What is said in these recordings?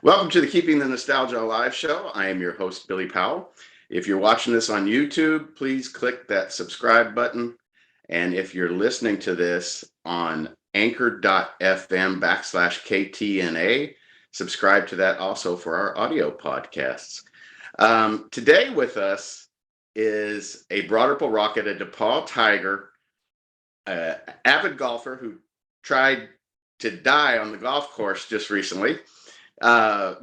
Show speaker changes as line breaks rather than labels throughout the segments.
Welcome to the Keeping the Nostalgia Alive show. I am your host, Billy Powell. If you're watching this on YouTube, please click that subscribe button. And if you're listening to this on anchor.fm/KTNA, subscribe to that also for our audio podcasts. Today with us is a Broad Ripple Rocket, a DePauw Tiger, avid golfer who tried to die on the golf course just recently.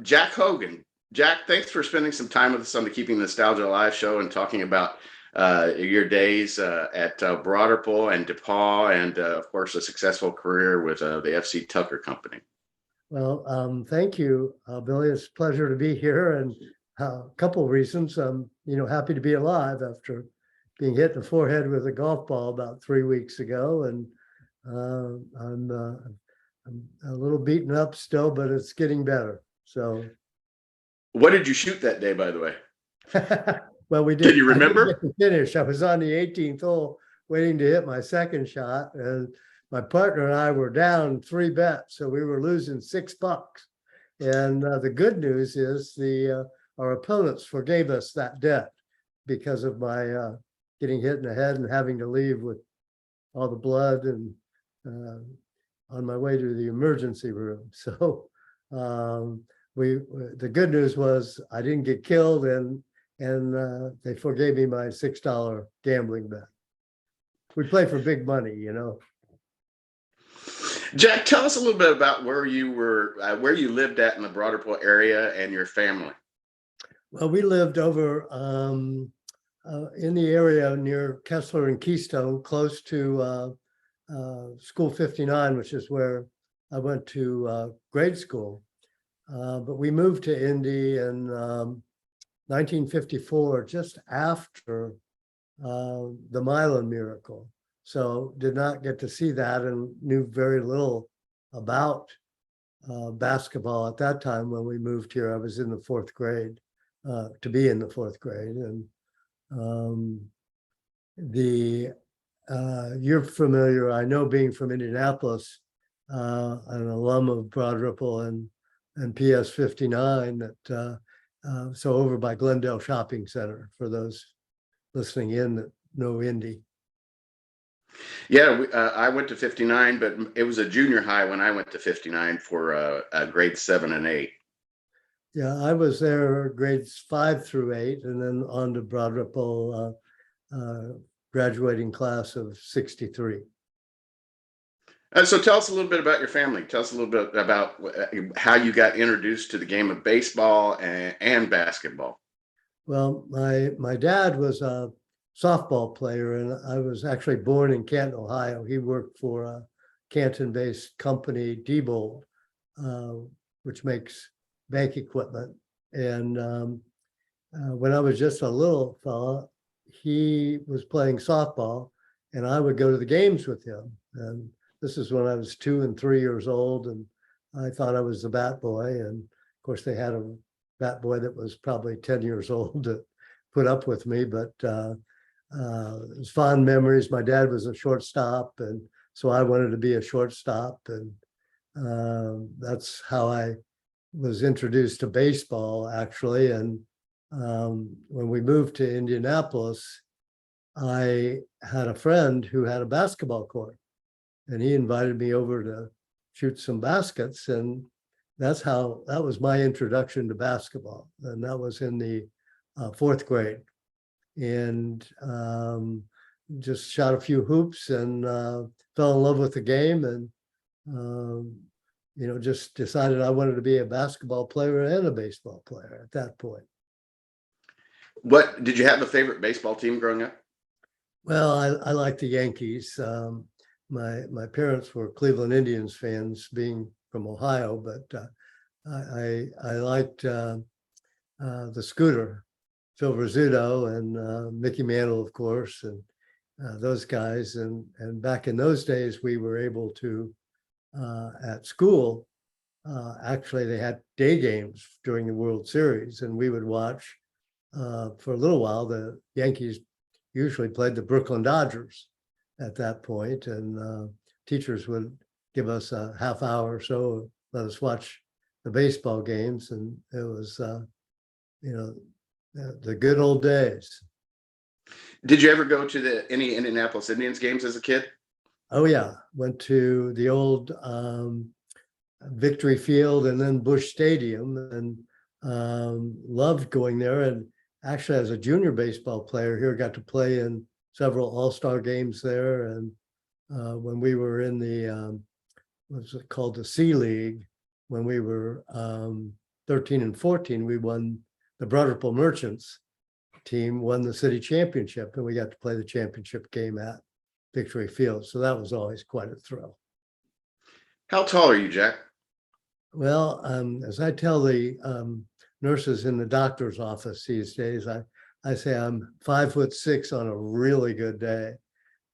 Jack Hogan. Jack, thanks for spending some time with us on the Keeping Nostalgia Alive show and talking about your days at Broad Ripple and DePauw and, of course, a successful career with the FC Tucker Company.
Well, thank you, Billy. It's a pleasure to be here, and a couple of reasons. I'm, happy to be alive after being hit in the forehead with a golf ball about 3 weeks ago, and I'm a little beaten up still, but it's getting better. So,
what did you shoot that day, by the way?
Well, we did.
Can you remember?
I didn't get to finish. I was on the 18th hole, waiting to hit my second shot, and my partner and I were down 3 bets, so we were losing $6. And the good news is our opponents forgave us that debt because of my getting hit in the head and having to leave with all the blood and on my way to the emergency room. So the good news was I didn't get killed, and they forgave me my $6 gambling bet. We play for big money,
Jack, tell us a little bit about where you lived at in the Broad Ripple area and your family.
Well, we lived over in the area near Kessler and Keystone, close to School 59, which is where I went to grade school. But we moved to Indy in 1954, just after the Milan miracle. So did not get to see that and knew very little about basketball at that time. When we moved here, I was in the 4th grade, to be in the 4th grade. And you're familiar, I know, being from Indianapolis, an alum of Broad Ripple and PS 59, that so over by Glendale Shopping Center, for those listening in that know Indy.
Yeah, I went to 59, but it was a junior high when I went to 59 for grades 7 and 8.
Yeah, I was there grades 5 through 8, and then on to Broad Ripple, graduating class of 63.
So tell us a little bit about your family. Tell us a little bit about how you got introduced to the game of baseball and basketball.
Well, my dad was a softball player, and I was actually born in Canton, Ohio. He worked for a Canton-based company, DePauw, which makes bank equipment. And when I was just a little fella, he was playing softball, and I would go to the games with him. And this is when I was 2 and 3 years old, and I thought I was the bat boy. And of course, they had a bat boy that was probably 10 years old to put up with me, but it was fond memories. My dad was a shortstop, and so I wanted to be a shortstop, and that's how I was introduced to baseball, actually. And when we moved to Indianapolis, I had a friend who had a basketball court, and he invited me over to shoot some baskets, and that was my introduction to basketball. And that was in the 4th grade, and just shot a few hoops and fell in love with the game, and just decided I wanted to be a basketball player and a baseball player at that point.
What did you have a favorite baseball team growing up?
Well, I liked the Yankees. My parents were Cleveland Indians fans, being from Ohio, but I liked the Scooter, Phil Rizzuto, and Mickey Mantle, of course, and those guys. And back in those days, we were able to, at school, actually they had day games during the World Series, and we would watch for a little while. The Yankees usually played the Brooklyn Dodgers at that point, and teachers would give us a half hour or so, let us watch the baseball games, and it was, the good old days.
Did you ever go to any Indianapolis Indians games as a kid?
Oh yeah, went to the old Victory Field and then Busch Stadium, and loved going there. And actually, as a junior baseball player here, got to play in several all-star games there. And when we were in the what's it called, the C League, when we were 13 and 14, we won, the Broad Ripple Merchants team won the city championship, and we got to play the championship game at Victory Field. So that was always quite a thrill.
How tall are you, Jack?
Well, as I tell the nurses in the doctor's office these days, I say I'm 5'6" on a really good day.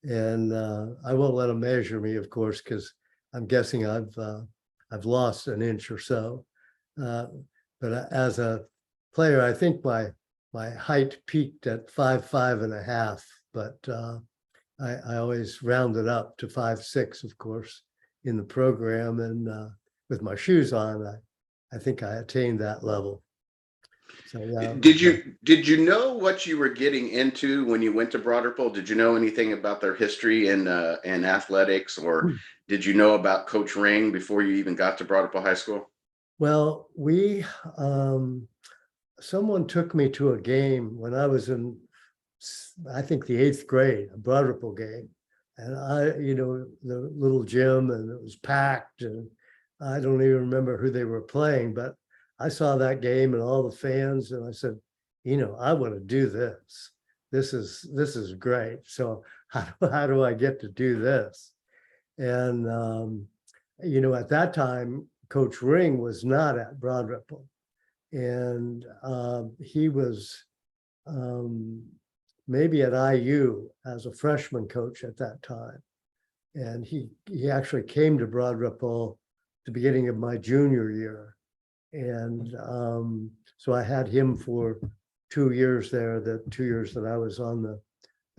And I won't let them measure me, of course, because I'm guessing I've lost an inch or so. But as a player, I think my height peaked at 5'5½", but I always rounded up to 5'6", of course, in the program. And with my shoes on, I think I attained that level. So yeah.
Did you know what you were getting into when you went to Broad Ripple? Did you know anything about their history in athletics, or did you know about Coach Ring before you even got to Broad Ripple High School?
Well, someone took me to a game when I was in, I think, the 8th grade, a Broad Ripple game. And the little gym, and it was packed, and I don't even remember who they were playing, but I saw that game and all the fans, and I said, I want to do this. This is great. So how do I get to do this? And at that time, Coach Ring was not at Broad Ripple, and he was maybe at IU as a freshman coach at that time. And he actually came to Broad Ripple the beginning of my junior year. And so I had him for 2 years there, the 2 years that I was on the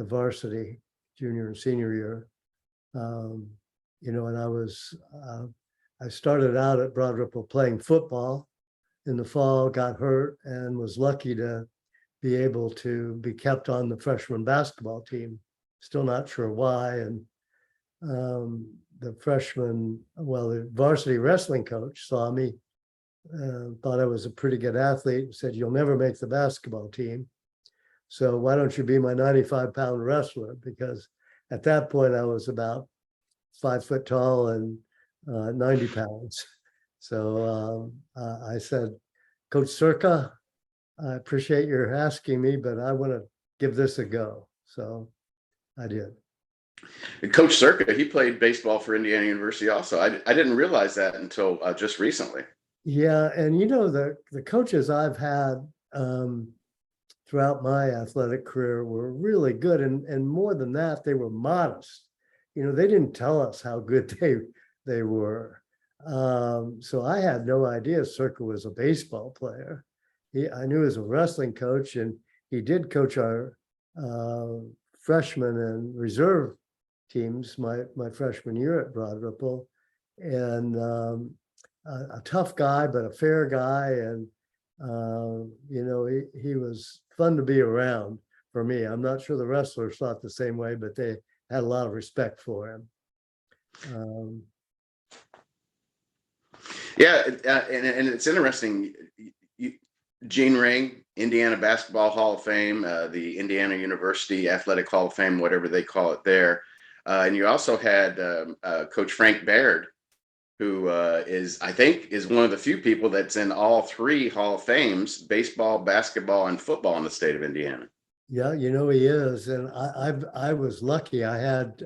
varsity, junior and senior year. And I started out at Broad Ripple playing football in the fall, got hurt, and was lucky to be able to be kept on the freshman basketball team. Still not sure why. And the varsity wrestling coach saw me, thought I was a pretty good athlete, and said, "You'll never make the basketball team. So why don't you be my 95-pound wrestler?" Because at that point I was about 5 foot tall and 90 pounds. So I said, "Coach Circa, I appreciate your asking me, but I want to give this a go." So I did.
Coach Circa, he played baseball for Indiana University also. I didn't realize that until just recently.
Yeah, and the coaches I've had throughout my athletic career were really good, and more than that, they were modest. They didn't tell us how good they were. So I had no idea Circa was a baseball player. I knew he was a wrestling coach, and he did coach our freshman and reserve teams my freshman year at Broad Ripple. And a tough guy, but a fair guy. And, he was fun to be around for me. I'm not sure the wrestlers thought the same way, but they had a lot of respect for him.
Yeah, and it's interesting. Gene Ring, Indiana Basketball Hall of Fame, the Indiana University Athletic Hall of Fame, whatever they call it there. And you also had Coach Frank Baird, who I think is one of the few people that's in all 3 Hall of Fames, baseball, basketball, and football in the state of Indiana.
Yeah, he is. And I was lucky. I had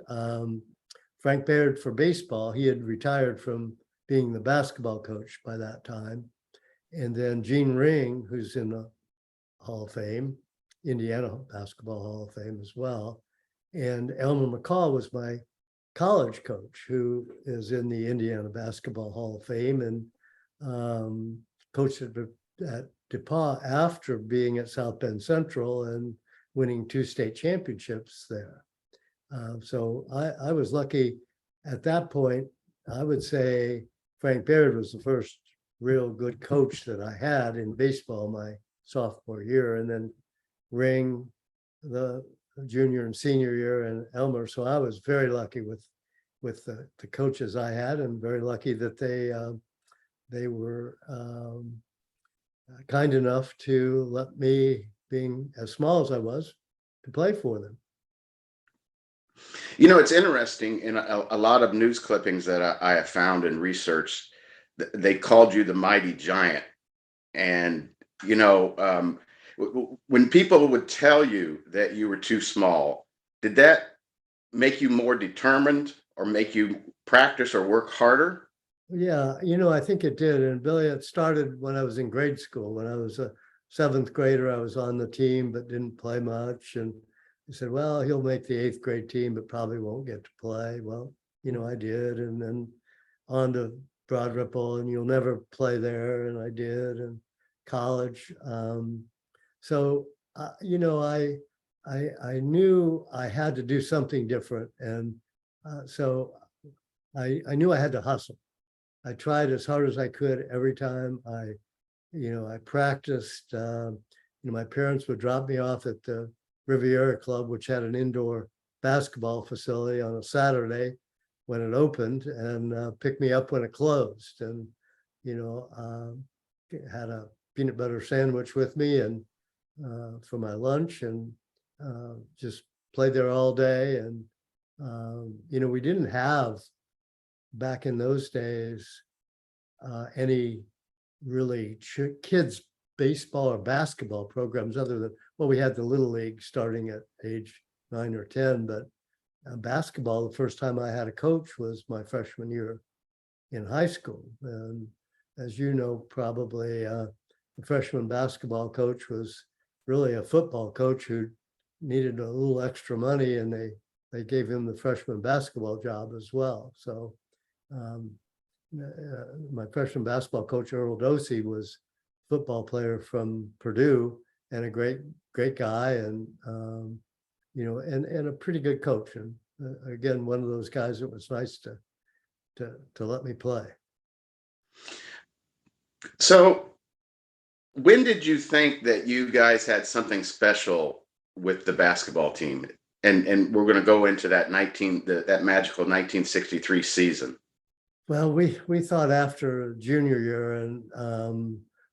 Frank Baird for baseball. He had retired from being the basketball coach by that time. And then Gene Ring, who's in the Hall of Fame, Indiana Basketball Hall of Fame as well. And Elmer McCall was my college coach, who is in the Indiana Basketball Hall of Fame, and coached at DePauw after being at South Bend Central and winning 2 state championships there. So I was lucky at that point. I would say Frank Baird was the first real good coach that I had in baseball my sophomore year, and then Ring the junior and senior year, and Elmer. So I was very lucky with the coaches I had, and very lucky that they were kind enough to let me, being as small as I was, to play for them.
You know, it's interesting in a lot of news clippings that I have found and researched, they called you the Mighty Giant. And, you know, when people would tell you that you were too small, did that make you more determined or make you practice or work harder?
Yeah, I think it did. And Billy, it started when I was in grade school. When I was a seventh grader, I was on the team, but didn't play much. And he said, well, he'll make the eighth grade team, but probably won't get to play. Well, I did. And then on to Broad Ripple, and you'll never play there. And I did. And college. So, I knew I had to do something different. And so I knew I had to hustle. I tried as hard as I could every time I practiced. My parents would drop me off at the Riviera Club, which had an indoor basketball facility, on a Saturday when it opened, and pick me up when it closed. And, had a peanut butter sandwich with me and for my lunch, and just played there all day. And, we didn't have, back in those days, any really kids baseball or basketball programs, other than, well, we had the Little League starting at age 9 or 10, but basketball, the first time I had a coach was my freshman year in high school. And as you know, probably the freshman basketball coach was really a football coach who needed a little extra money, and they gave him the freshman basketball job as well. So my freshman basketball coach, Earl Dosey, was a football player from Purdue, and a great guy, and and a pretty good coach. And again, one of those guys that was nice to let me play.
So when did you think that you guys had something special with the basketball team? And we're going to go into that that magical 1963 season.
Well, we thought after junior year, and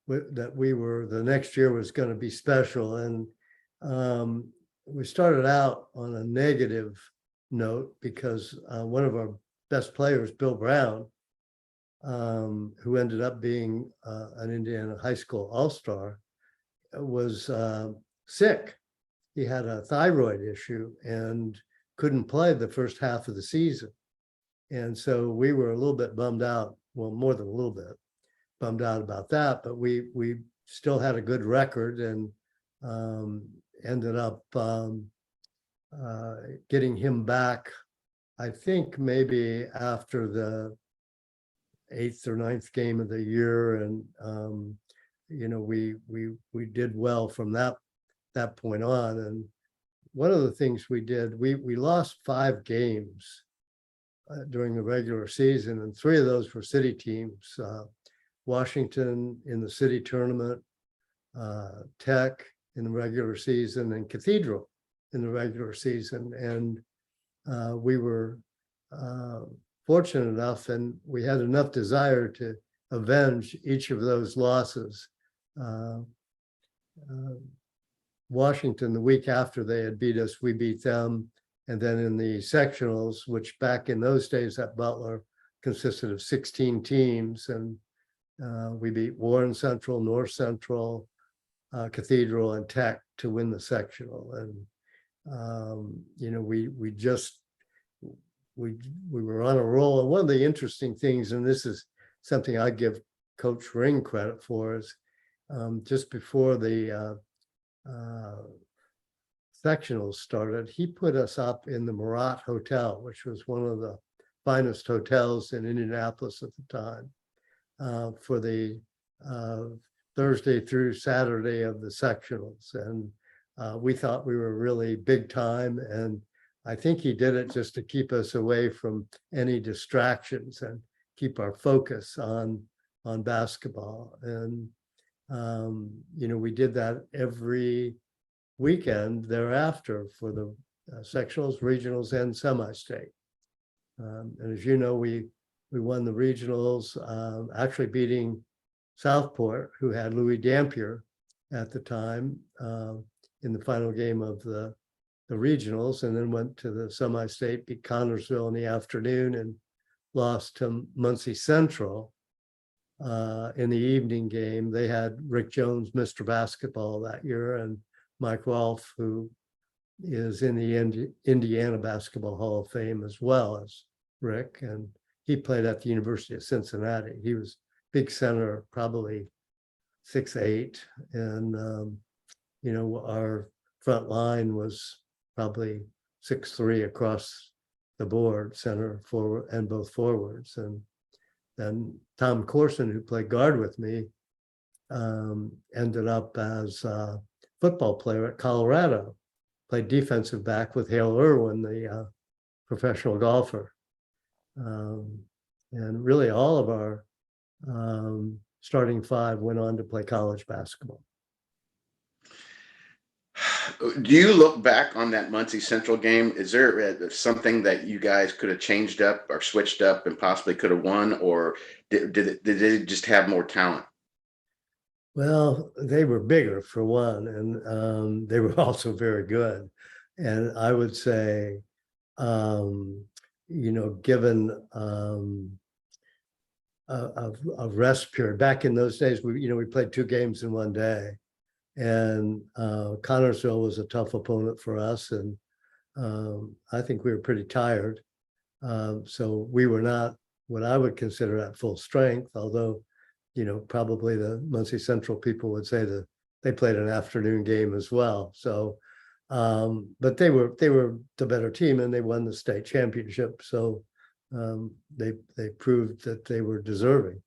that the next year was going to be special. And we started out on a negative note because one of our best players, Bill Brown, who ended up being an Indiana high school all-star, was sick. He had a thyroid issue and couldn't play the first half of the season. And so we were a little bit bummed out, well, more than a little bit bummed out about that, but we still had a good record, and ended up getting him back, I think maybe after the 8th or 9th game of the year. And we did well from that point on. And one of the things we did, we lost 5 games during the regular season, and 3 of those were city teams. Washington in the city tournament, Tech in the regular season, and Cathedral in the regular season. And we were fortunate enough, and we had enough desire to avenge each of those losses. Washington, the week after they had beat us, we beat them. And then in the sectionals, which back in those days at Butler consisted of 16 teams, and we beat Warren Central, North Central, Cathedral, and Tech to win the sectional. And we were on a roll. And one of the interesting things, and this is something I give Coach Ring credit for, is just before the sectionals started, he put us up in the Murat Hotel, which was one of the finest hotels in Indianapolis at the time, for the Thursday through Saturday of the sectionals. And we thought we were really big time. And I think he did it just to keep us away from any distractions and keep our focus on on basketball. And, we did that every weekend thereafter for the sectionals, regionals, and semi-state. And as you know, we won the regionals, actually beating Southport, who had Louis Dampier at the time, in the final game of the regionals, and then went to the semi-state, beat Connorsville in the afternoon, and lost to Muncie Central in the evening game. They had Rick Jones, Mr. Basketball that year, and Mike Rolfe, who is in the Indiana Basketball Hall of Fame as well as Rick, and he played at the University of Cincinnati. He was big center, probably 6'8", and our front line was probably 6'3" across the board, center, forward, and both forwards. And then Tom Corson, who played guard with me, ended up as a football player at Colorado, played defensive back with Hale Irwin, the professional golfer. And really all of our starting five went on to play college basketball.
Do you look back on that Muncie Central game? Is there something that you guys could have changed up or switched up and possibly could have won, or did they just have more talent?
Well, they were bigger for one, and they were also very good. And I would say, given a rest period, back in those days, we played 2 games in one day. And Connorsville was a tough opponent for us, and I think we were pretty tired. So we were not what I would consider at full strength, although, probably the Muncie Central people would say that they played an afternoon game as well. So, but they were the better team, and they won the state championship. So they proved that they were deserving.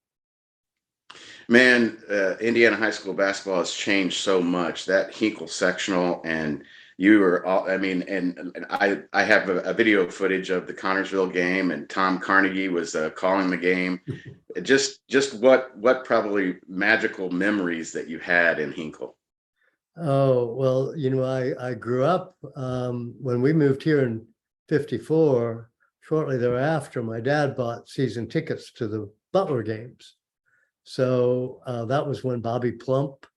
Man, Indiana high school basketball has changed so much. That Hinkle sectional, and you were all, and I have a video footage of the Connorsville game, and Tom Carnegie was calling the game. Just what probably magical memories that you had in Hinkle.
Oh, well, I grew up when we moved here in '54. Shortly thereafter, my dad bought season tickets to the Butler games. So that was when Bobby Plump,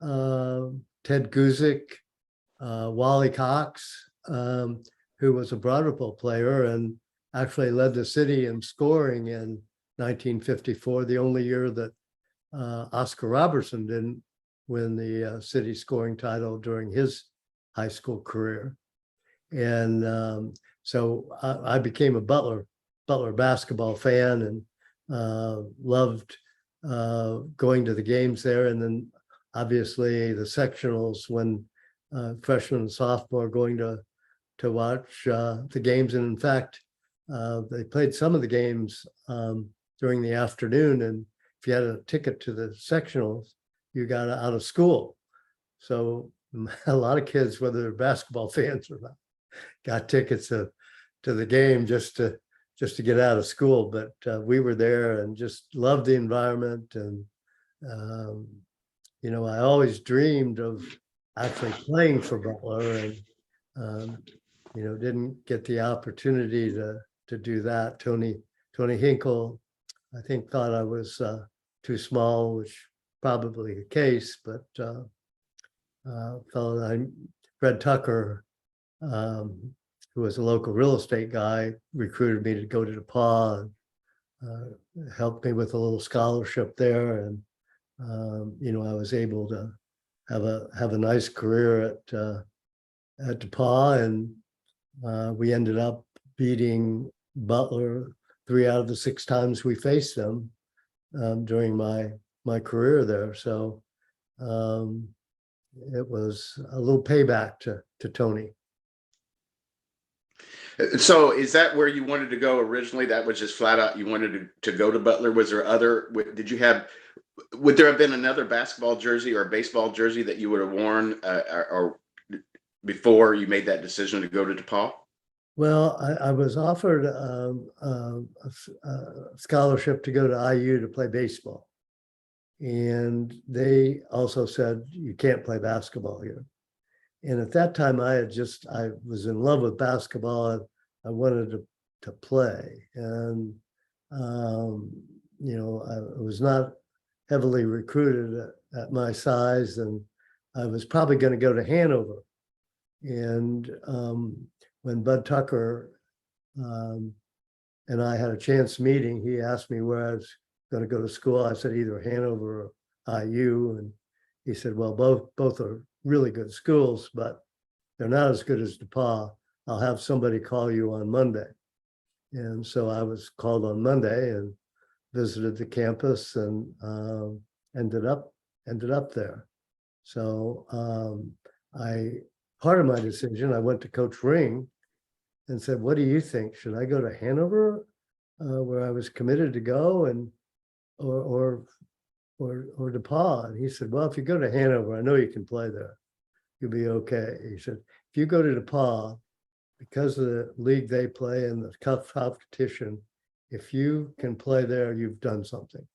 Ted Guzik, Wally Cox, who was a Broad Ripple player and actually led the city in scoring in 1954, the only year that Oscar Robertson didn't win the city scoring title during his high school career. And so I became a Butler basketball fan, and loved going to the games there. And then obviously the sectionals, when freshman and sophomore, going to watch the games. And in fact, they played some of the games during the afternoon, and if you had a ticket to the sectionals, you got out of school. So a lot of kids, whether they're basketball fans or not, got tickets to the game just to get out of school. But we were there and just loved the environment. And I always dreamed of actually playing for Butler, and didn't get the opportunity to do that. Tony Hinkle, I think, thought I was too small, which probably the case, but Fred Tucker, who was a local real estate guy, recruited me to go to DePauw, and helped me with a little scholarship there. And I was able to have a nice career at DePauw, and we ended up beating Butler 3 out of the 6 times we faced them during my career there. So it was a little payback to Tony.
So is that where you wanted to go originally? That was just flat out, you wanted to go to Butler? Was there would there have been another basketball jersey or baseball jersey that you would have worn or before you made that decision to go to DePauw?
Well, I was offered a scholarship to go to IU to play baseball. And they also said, you can't play basketball here. And at that time, I was in love with basketball. I wanted to play. And, I was not heavily recruited at my size, and I was probably going to go to Hanover. And when Bud Tucker and I had a chance meeting, he asked me where I was going to go to school. I said either Hanover or IU, and he said, well, both are really good schools, but they're not as good as DePauw. I'll have somebody call you on Monday. And so I was called on Monday and visited the campus and ended up there. So part of my decision, I went to Coach Ring and said, what do you think? Should I go to Hanover, where I was committed to go, and or DePauw? And he said, well, if you go to Hanover, I know you can play there. You'll be okay. He said, if you go to DePauw, because of the league they play and the tough competition, if you can play there, you've done something.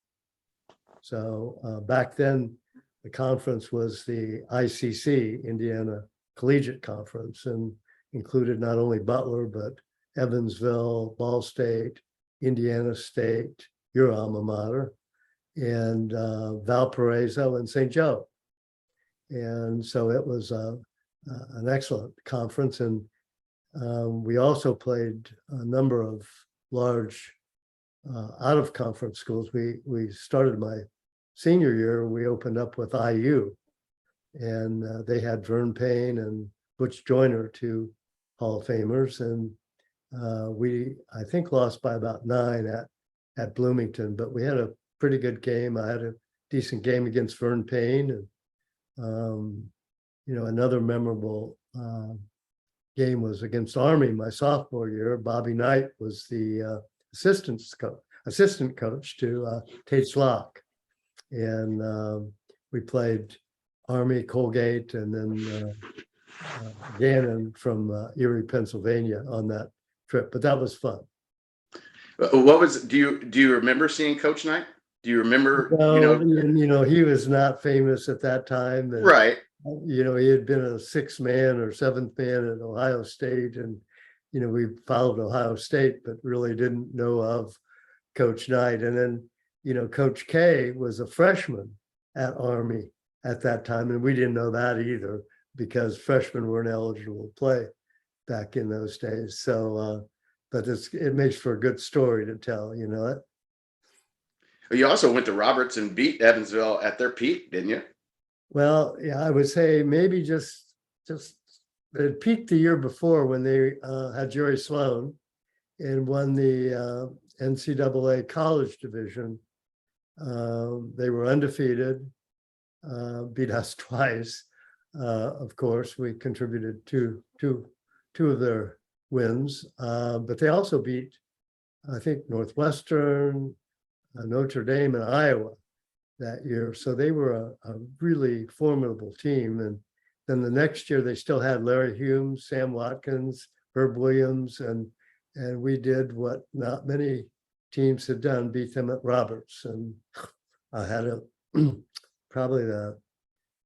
So back then, the conference was the ICC, Indiana Collegiate Conference, and included not only Butler, but Evansville, Ball State, Indiana State, your alma mater, and Valparaiso and St. Joe. And so it was an excellent conference. And we also played a number of large out-of-conference schools. We started my senior year, we opened up with IU, and they had Vern Payne and Butch Joyner, two Hall of Famers, and we, I think, lost by about 9 at Bloomington, but we had a pretty good game. I had a decent game against Vern Payne, and another memorable game was against Army my sophomore year. Bobby Knight was the assistant coach to Tate Slock, and we played Army, Colgate, and then Gannon from Erie, Pennsylvania on that trip. But that was fun.
Do you remember seeing Coach Knight? Do you remember?
No, he was not famous at that time. And,
right.
He had been a 6th man or 7th man at Ohio State, and we followed Ohio State, but really didn't know of Coach Knight. And then Coach K was a freshman at Army at that time, and we didn't know that either, because freshmen weren't eligible to play back in those days. So, but it makes for a good story to tell. It.
You also went to Roberts and beat Evansville at their peak, didn't you?
Well, yeah, I would say maybe just it peaked the year before when they had Jerry Sloan and won the NCAA college division. They were undefeated, beat us twice. Of course, we contributed two of their wins, but they also beat, I think, Northwestern, Notre Dame, and Iowa that year. So they were a really formidable team. And then the next year they still had Larry Humes, Sam Watkins, Herb Williams, and we did what not many teams had done, beat them at Roberts. And I had probably the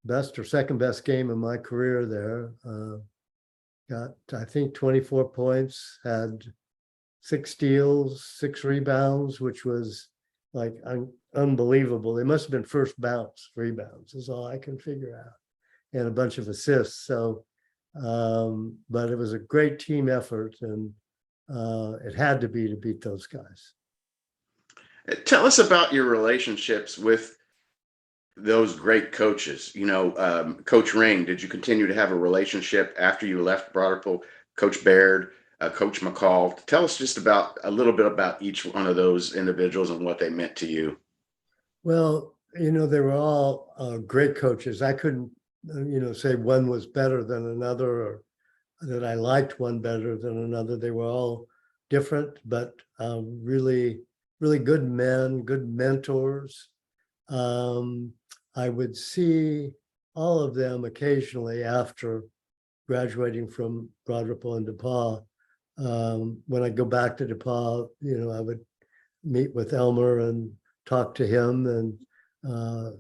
best or second best game of my career there. Got, I think, 24 points, had 6 steals, 6 rebounds, which was like unbelievable. They must have been first bounce rebounds is all I can figure out, and a bunch of assists. So, but it was a great team effort, and it had to be to beat those guys.
Tell us about your relationships with those great coaches. Coach Ring, did you continue to have a relationship after you left Broad Ripple? Coach Baird, Coach McCall. Tell us just a little bit about each one of those individuals and what they meant to you.
Well, they were all great coaches. I couldn't, say one was better than another, or that I liked one better than another. They were all different, but really, really good men, good mentors. I would see all of them occasionally after graduating from Broad Ripple and DePauw. When I go back to DePauw, I would meet with Elmer and talk to him, and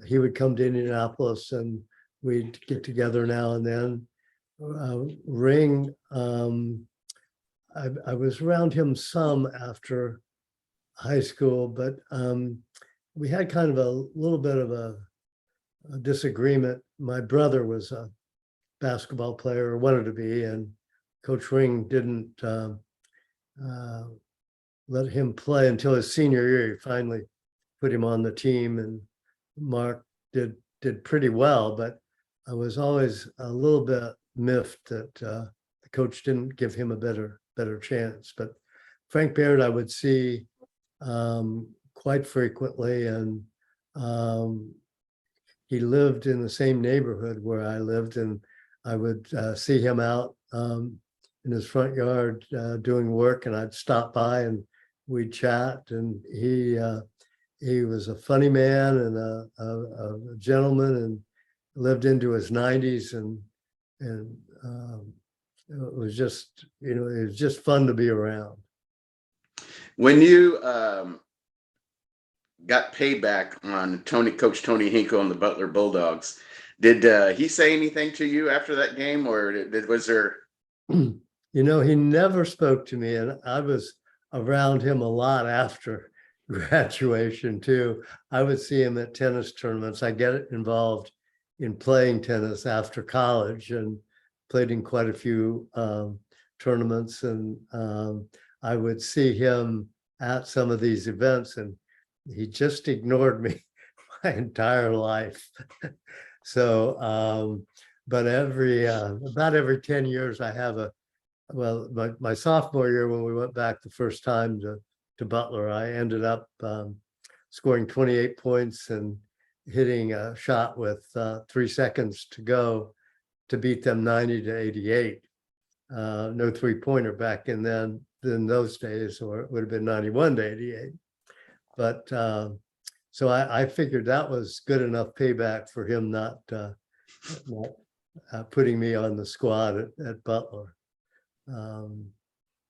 he would come to Indianapolis and we'd get together now and then. Ring, I was around him some after high school, but we had kind of a little bit of a disagreement. My brother was a basketball player, or wanted to be, and Coach Ring didn't let him play until his senior year. He finally put him on the team, and Mark did pretty well, but I was always a little bit miffed that the coach didn't give him a better chance. But Frank Baird I would see quite frequently, and he lived in the same neighborhood where I lived, and I would see him out in his front yard doing work, and I'd stop by and we'd chat. And he was a funny man and a gentleman, and lived into his 90s, and it was just, it was just fun to be around.
When you got payback on Coach Tony Hinkle and the Butler Bulldogs, did he say anything to you after that game, or was there?
He never spoke to me, and I was around him a lot after graduation too. I would see him at tennis tournaments. I get involved in playing tennis after college, and played in quite a few tournaments, and I would see him at some of these events, and he just ignored me my entire life. So, but about every 10 years, I have my sophomore year, when we went back the first time to Butler, I ended up scoring 28 points and hitting a shot with 3 seconds to go to beat them 90-88. No three-pointer back in those days, or it would have been 91-88. But so I figured that was good enough payback for him not putting me on the squad at Butler.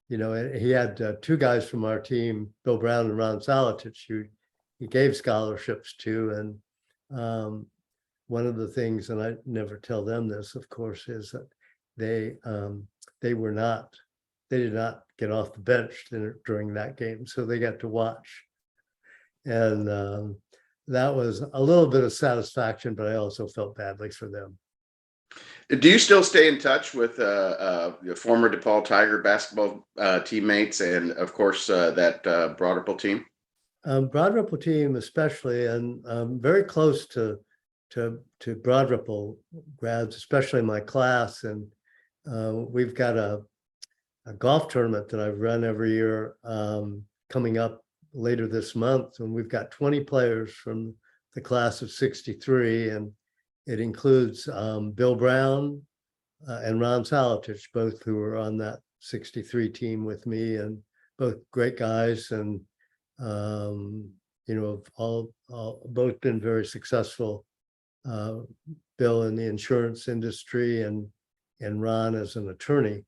He had 2 guys from our team, Bill Brown and Ron Salatich, who he gave scholarships to. And one of the things, and I never tell them this, of course, is that they did not get off the bench during that game, so they got to watch. And that was a little bit of satisfaction, but I also felt badly for them.
Do you still stay in touch with your former DePauw Tiger basketball teammates, and of course that Broad Ripple team?
Broad Ripple team especially, and I'm very close to Broad Ripple grads, especially my class. And we've got a golf tournament that I've run every year coming up later this month, and we've got 20 players from the class of '63, and it includes Bill Brown and Ron Salatich, both who were on that '63 team with me, and both great guys, and all both been very successful. Bill in the insurance industry, and Ron as an attorney.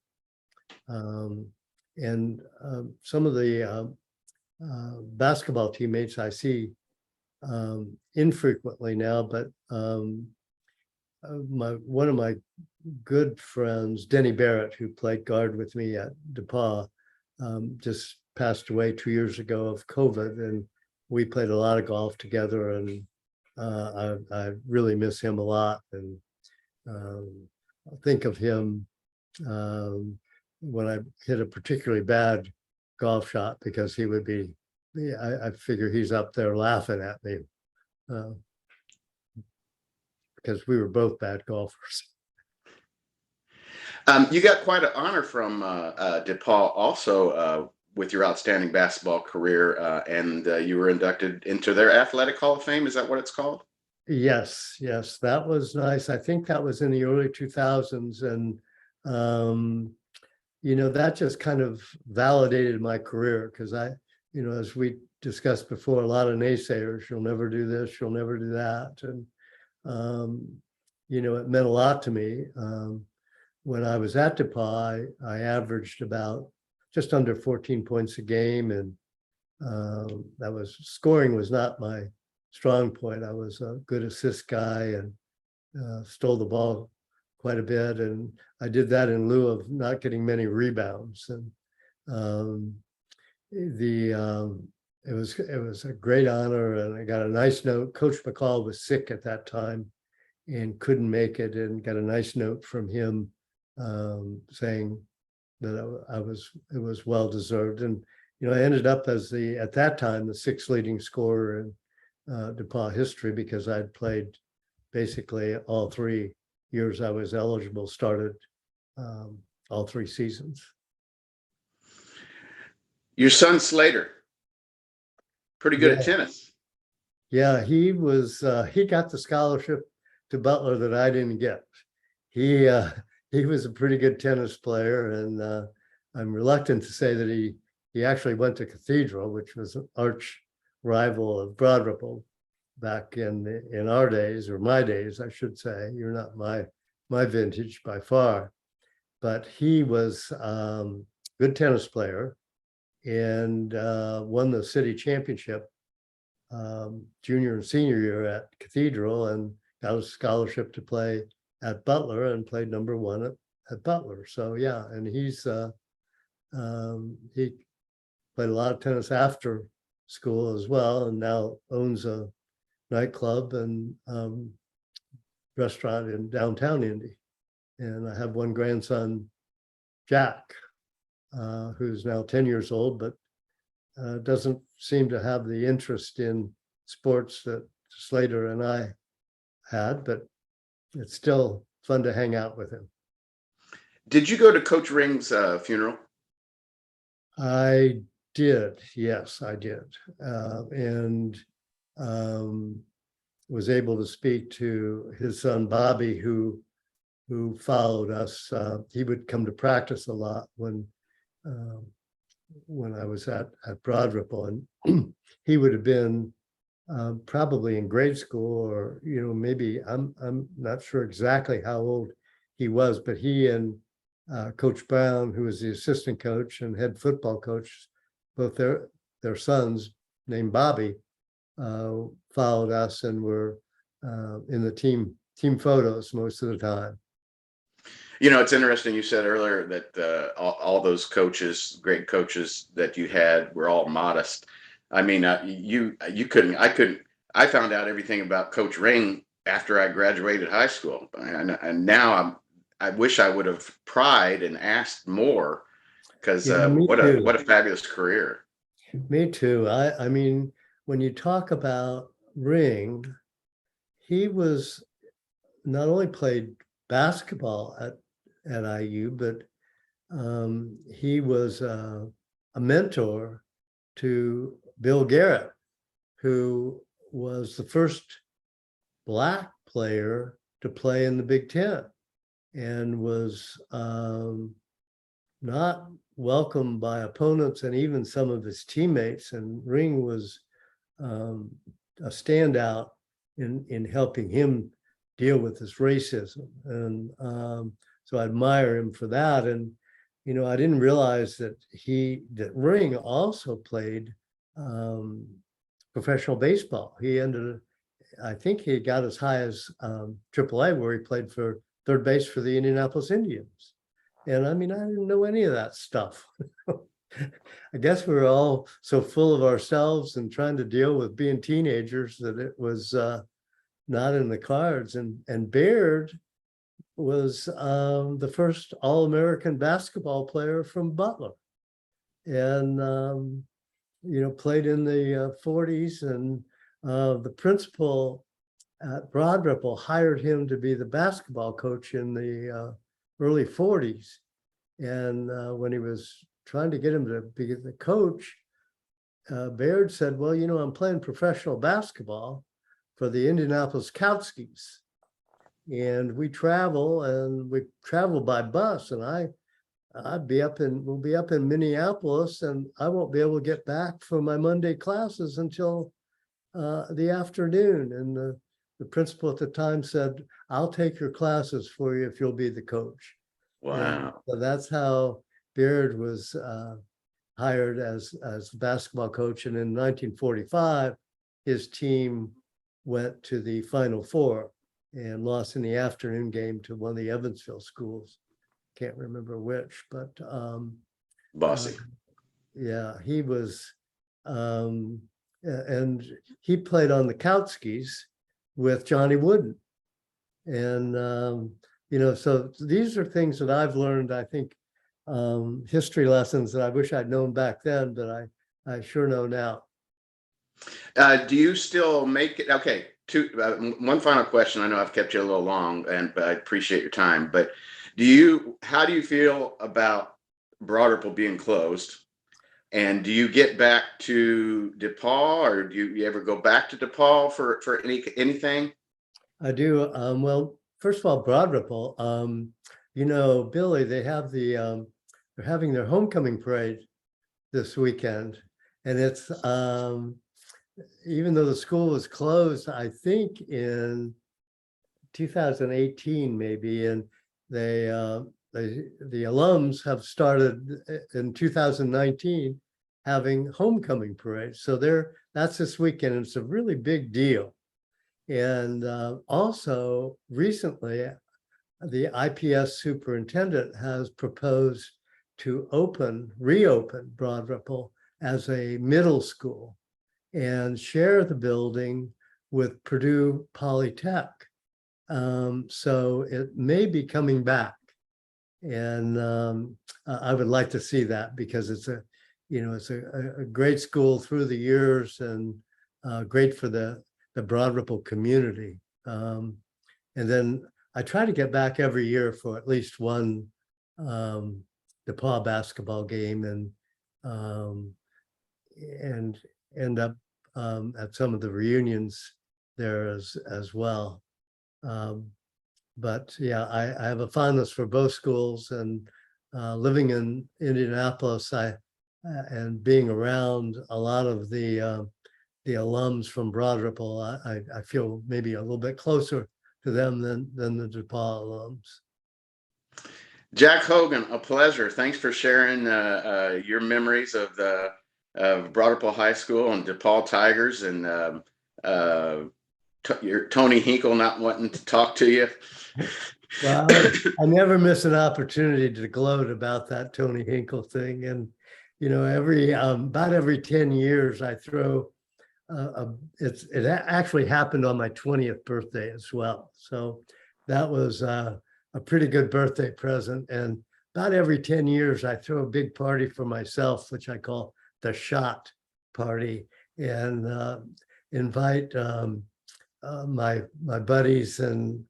And some of the basketball teammates I see infrequently now, but one of my good friends, Denny Barrett, who played guard with me at DePauw, just passed away 2 years ago of COVID, and we played a lot of golf together, and I really miss him a lot. And I think of him when I hit a particularly bad golf shot, because he would be, I figure he's up there laughing at me because we were both bad golfers.
You got quite an honor from DePauw also with your outstanding basketball career, and you were inducted into their Athletic Hall of Fame. Is that what it's called?
Yes, that was nice. I think that was in the early 2000s, and that just kind of validated my career, because as we discussed before, a lot of naysayers, you'll never do this, you'll never do that. And, it meant a lot to me. When I was at DePauw, I averaged about just under 14 points a game, and scoring was not my strong point. I was a good assist guy and stole the ball quite a bit, and I did that in lieu of not getting many rebounds. And um, it was a great honor, and I got a nice note. Coach McCall was sick at that time and couldn't make it, and got a nice note from him saying that it was well deserved. And I ended up as at that time the sixth leading scorer in DePauw history, because I'd played basically all 3 years I was eligible, started all 3 seasons.
Your son Slater, pretty good at tennis.
Yeah, he got the scholarship to Butler that I didn't get. He was a pretty good tennis player, and I'm reluctant to say that he actually went to Cathedral, which was an arch rival of Broad Ripple back in our days, or my days, I should say. You're not my vintage by far, but he was good tennis player, and won the city championship junior and senior year at Cathedral, and got a scholarship to play at Butler, and played number 1 at Butler. So yeah, and he played a lot of tennis after school as well, and now owns a nightclub and restaurant in downtown Indy. And I have one grandson, Jack, who's now 10 years old, but doesn't seem to have the interest in sports that Slater and I had, but it's still fun to hang out with him.
Did you go to Coach Ring's funeral?
I did, yes, I did. And was able to speak to his son, Bobby, who followed us. He would come to practice a lot when I was at Broad Ripple, and he would have been probably in grade school, or maybe I'm not sure exactly how old he was, but he and Coach Brown, who was the assistant coach and head football coach, both their sons named Bobby, followed us and were in the team photos most of the time.
It's interesting. You said earlier that all those coaches, great coaches that you had, were all modest. I mean, you couldn't. I found out everything about Coach Ring after I graduated high school, and now I wish I would have pried and asked more, because what a fabulous career.
Me too. I mean, when you talk about Ring, he was not only played basketball at IU, but he was a mentor to Bill Garrett, who was the first Black player to play in the Big Ten, and was not welcomed by opponents and even some of his teammates. And Ring was a standout in helping him deal with this racism. And so I admire him for that. And, I didn't realize that Ring also played professional baseball. I think he got as high as AAA, where he played for third base for the Indianapolis Indians. And I mean, I didn't know any of that stuff. I guess we were all so full of ourselves and trying to deal with being teenagers that it was not in the cards. And Baird was the first All-American basketball player from Butler, and played in the 40s. And the principal at Broad Ripple hired him to be the basketball coach in the early 40s. And when he was trying to get him to be the coach, Baird said, well, I'm playing professional basketball for the Indianapolis Coutskis, and we'll travel by bus, and we'll be up in Minneapolis, and I won't be able to get back for my Monday classes until the afternoon. And the principal at the time said, I'll take your classes for you if you'll be the coach.
Wow.
And so that's how Baird was hired as the basketball coach. And in 1945, his team went to the Final Four and lost in the afternoon game to one of the Evansville schools. Can't remember which, but
Bossy.
yeah, he was, and he played on the Koutskis with Johnny Wooden. And, so these are things that I've learned, I think, history lessons that I wish I'd known back then, but I sure know now.
Do you still make it? Okay, one final question. I know I've kept you a little long, but I appreciate your time. But how do you feel about Broad Ripple being closed? And do you get back to DePauw, or do you ever go back to DePauw for anything?
I do. Well, first of all, Broad Ripple, Billy, they have they're having their homecoming parade this weekend. And it's, even though the school was closed, I think in 2018, maybe, and the alums have started in 2019 having homecoming parades. So that's this weekend. And it's a really big deal. And also recently, the IPS superintendent has proposed to reopen Broad Ripple as a middle school and share the building with Purdue Polytech. So it may be coming back. And I would like to see that, because it's a great school through the years, and great for the Broad Ripple community. And then I try to get back every year for at least one DePauw basketball game, and end up at some of the reunions there as well. But yeah, I have a fondness for both schools, and living in Indianapolis, and being around a lot of the alums from Broad Ripple, I feel maybe a little bit closer to them than the DePauw alums.
Jack Hogan, a pleasure. Thanks for sharing your memories of Broad Ripple High School and DePauw Tigers, and your Tony Hinkle not wanting to talk to you.
Well, I never miss an opportunity to gloat about that Tony Hinkle thing. And, about every 10 years I throw it actually happened on my 20th birthday as well. So that was a pretty good birthday present. And about every 10 years, I throw a big party for myself, which I call the shot party, and invite my buddies and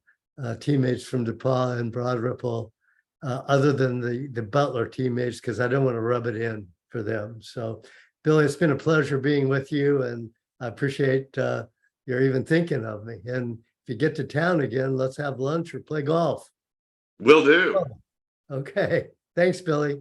teammates from DePauw and Broad Ripple, other than the Butler teammates, because I don't want to rub it in for them. So, Billy, it's been a pleasure being with you, and I appreciate you're even thinking of me. And if you get to town again, let's have lunch or play golf.
Will do.
Okay. Thanks, Billy.